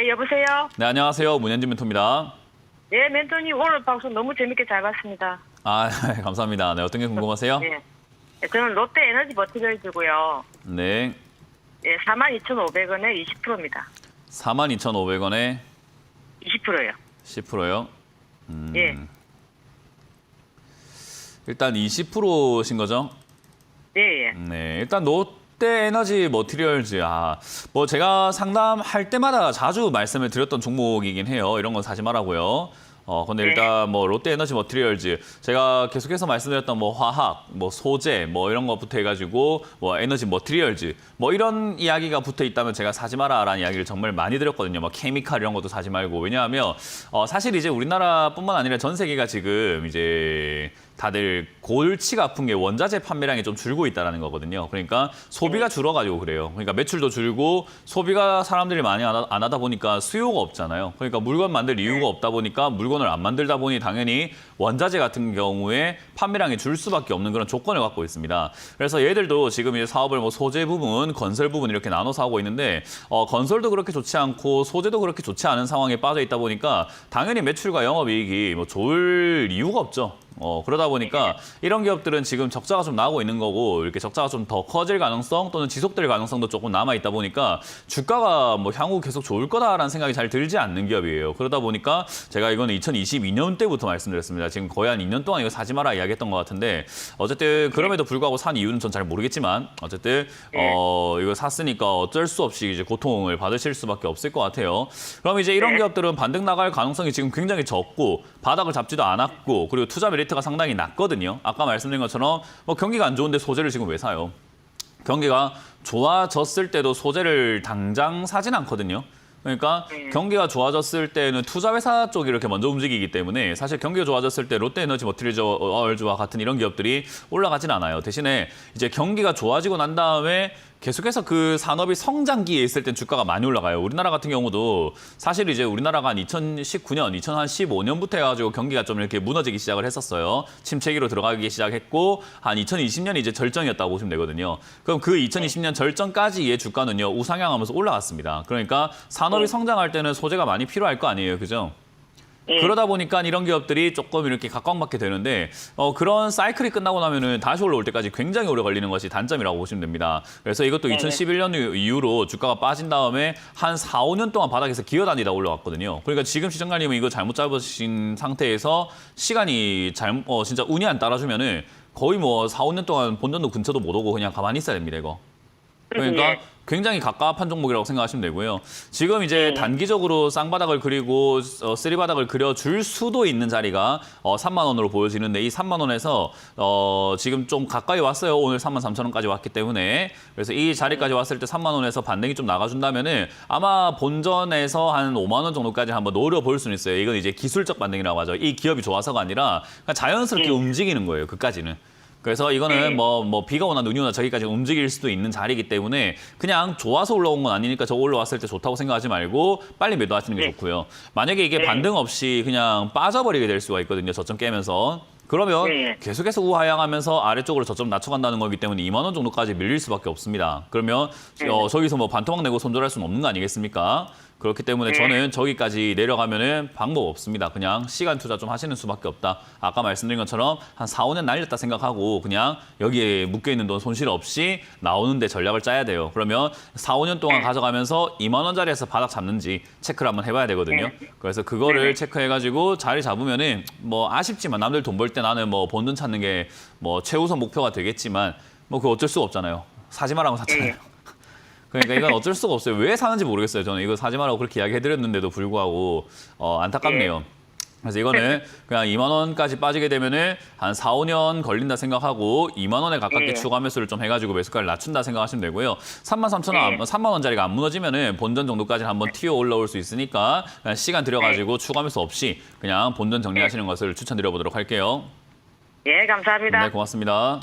네, 여보세요? 네, 안녕하세요. 문현진 멘토입니다. 네, 멘토님 오늘 방송 너무 재밌게 잘 봤습니다. 아, 네, 감사합니다. 네, 어떤 게 궁금하세요? 네. 네, 저는 롯데 에너지 머티리얼즈고요. 네, 네, 42,500원에 20%입니다. 42,500원에 20%요. 10%요? 예. 일단 20%신 거죠? 예, 예. 네, 일단 롯데 에너지 머티리얼즈. 뭐 제가 상담할 때마다 자주 말씀을 드렸던 종목이긴 해요. 이런 건 사지 말라고요. 근데 네. 일단 뭐 롯데 에너지 머티리얼즈 제가 계속해서 말씀드렸던 뭐 화학, 뭐 소재, 뭐 이런 것부터 해가지고 뭐 에너지 머티리얼즈 뭐 이런 이야기가 붙어 있다면 제가 사지 마라라는 이야기를 정말 많이 드렸거든요. 뭐 케미칼 이런 것도 사지 말고. 왜냐하면 사실 이제 우리나라뿐만 아니라 전 세계가 지금 이제 다들 골치가 아픈 게 원자재 판매량이 좀 줄고 있다는 거거든요. 그러니까 소비가 줄어가지고 그래요. 그러니까 매출도 줄고 소비가 사람들이 많이 안 하다 보니까 수요가 없잖아요. 그러니까 물건 만들 이유가 없다 보니까 물건을 안 만들다 보니 당연히 원자재 같은 경우에 판매량이 줄 수밖에 없는 그런 조건을 갖고 있습니다. 그래서 얘들도 지금 이제 사업을 뭐 소재 부분, 건설 부분 이렇게 나눠서 하고 있는데 건설도 그렇게 좋지 않고 소재도 그렇게 좋지 않은 상황에 빠져 있다 보니까 당연히 매출과 영업이익이 뭐 좋을 이유가 없죠. 그러다 보니까 이런 기업들은 지금 적자가 좀 나고 있는 거고 이렇게 적자가 좀 더 커질 가능성 또는 지속될 가능성도 조금 남아 있다 보니까 주가가 뭐 향후 계속 좋을 거다라는 생각이 잘 들지 않는 기업이에요. 그러다 보니까 제가 이거는 2022년 때부터 말씀드렸습니다. 지금 거의 한 2년 동안 이거 사지 마라 이야기했던 것 같은데 어쨌든 그럼에도 불구하고 산 이유는 전 잘 모르겠지만 어쨌든 이거 샀으니까 어쩔 수 없이 이제 고통을 받으실 수밖에 없을 것 같아요. 그럼 이제 이런 기업들은 반등 나갈 가능성이 지금 굉장히 적고 바닥을 잡지도 않았고 그리고 투자 메리트가 상당히 낮거든요. 아까 말씀드린 것처럼 뭐 경기가 안 좋은데 소재를 지금 왜 사요? 경기가 좋아졌을 때도 소재를 당장 사진 않거든요. 그러니까 경기가 좋아졌을 때는 투자회사 쪽이 이렇게 먼저 움직이기 때문에 사실 경기가 좋아졌을 때 롯데에너지 머티리얼즈와 같은 이런 기업들이 올라가진 않아요. 대신에 이제 경기가 좋아지고 난 다음에 계속해서 그 산업이 성장기에 있을 땐 주가가 많이 올라가요. 우리나라 같은 경우도 사실 이제 우리나라가 한 2019년, 2015년부터 해가지고 경기가 좀 이렇게 무너지기 시작을 했었어요. 침체기로 들어가기 시작했고 한 2020년이 이제 절정이었다고 보시면 되거든요. 그럼 그 2020년 절정까지의 주가는요 우상향하면서 올라갔습니다. 그러니까 산업이 성장할 때는 소재가 많이 필요할 거 아니에요, 그죠? 그러다 보니까 이런 기업들이 조금 이렇게 각광받게 되는데 그런 사이클이 끝나고 나면은 다시 올라올 때까지 굉장히 오래 걸리는 것이 단점이라고 보시면 됩니다. 그래서 이것도 2011년 이후로 주가가 빠진 다음에 한 4, 5년 동안 바닥에서 기어다니다 올라왔거든요. 그러니까 지금 시청자님은 이거 잘못 잡으신 상태에서 시간이 진짜 운이 안 따라주면은 거의 뭐 4, 5년 동안 본전도 근처도 못 오고 그냥 가만히 있어야 됩니다, 이거. 그러니까 굉장히 갑갑한 종목이라고 생각하시면 되고요. 지금 이제 단기적으로 쌍바닥을 그리고 쓰리바닥을 그려줄 수도 있는 자리가 3만 원으로 보여지는데 이 3만 원에서 지금 좀 가까이 왔어요. 오늘 3만 3천 원까지 왔기 때문에 그래서 이 자리까지 왔을 때 3만 원에서 반등이 좀 나가준다면은 아마 본전에서 한 5만 원 정도까지 한번 노려볼 수는 있어요. 이건 이제 기술적 반등이라고 하죠. 이 기업이 좋아서가 아니라 그냥 자연스럽게 움직이는 거예요. 그까지는. 그래서 이거는 뭐 비가 오나 눈이 오나 저기까지 움직일 수도 있는 자리이기 때문에 그냥 좋아서 올라온 건 아니니까 저 올라왔을 때 좋다고 생각하지 말고 빨리 매도하시는 게 좋고요. 만약에 이게 반등 없이 그냥 빠져버리게 될 수가 있거든요. 저점 깨면서. 그러면 계속해서 우하향하면서 아래쪽으로 저점 낮춰간다는 거기 때문에 2만 원 정도까지 밀릴 수밖에 없습니다. 그러면 저기서 뭐 반토막 내고 손절할 수는 없는 거 아니겠습니까? 그렇기 때문에 저는 저기까지 내려가면은 방법 없습니다. 그냥 시간 투자 좀 하시는 수밖에 없다. 아까 말씀드린 것처럼 한 4, 5년 날렸다 생각하고 그냥 여기에 묶여있는 돈 손실 없이 나오는데 전략을 짜야 돼요. 그러면 4, 5년 동안 가져가면서 2만 원짜리에서 바닥 잡는지 체크를 한번 해봐야 되거든요. 그래서 그거를 체크해가지고 자리 잡으면은 뭐 아쉽지만 남들 돈 벌 때 나는 뭐 본전 찾는 게 뭐 최우선 목표가 되겠지만 뭐 그거 어쩔 수가 없잖아요. 사지 말라고 샀잖아요. 그러니까 이건 어쩔 수가 없어요. 왜 사는지 모르겠어요. 저는 이거 사지 말라고 그렇게 이야기해드렸는데도 불구하고 안타깝네요. 그래서 이거는 그냥 2만 원까지 빠지게 되면은 한 4, 5년 걸린다 생각하고 2만 원에 가깝게 추가 매수를 좀 해가지고 매수가를 낮춘다 생각하시면 되고요. 3만 3천 원, 3만 원짜리가 안 무너지면은 본전 정도까지 한번 튀어 올라올 수 있으니까 그냥 시간 들여가지고 추가 매수 없이 그냥 본전 정리하시는 것을 추천드려보도록 할게요. 예, 감사합니다. 네, 고맙습니다.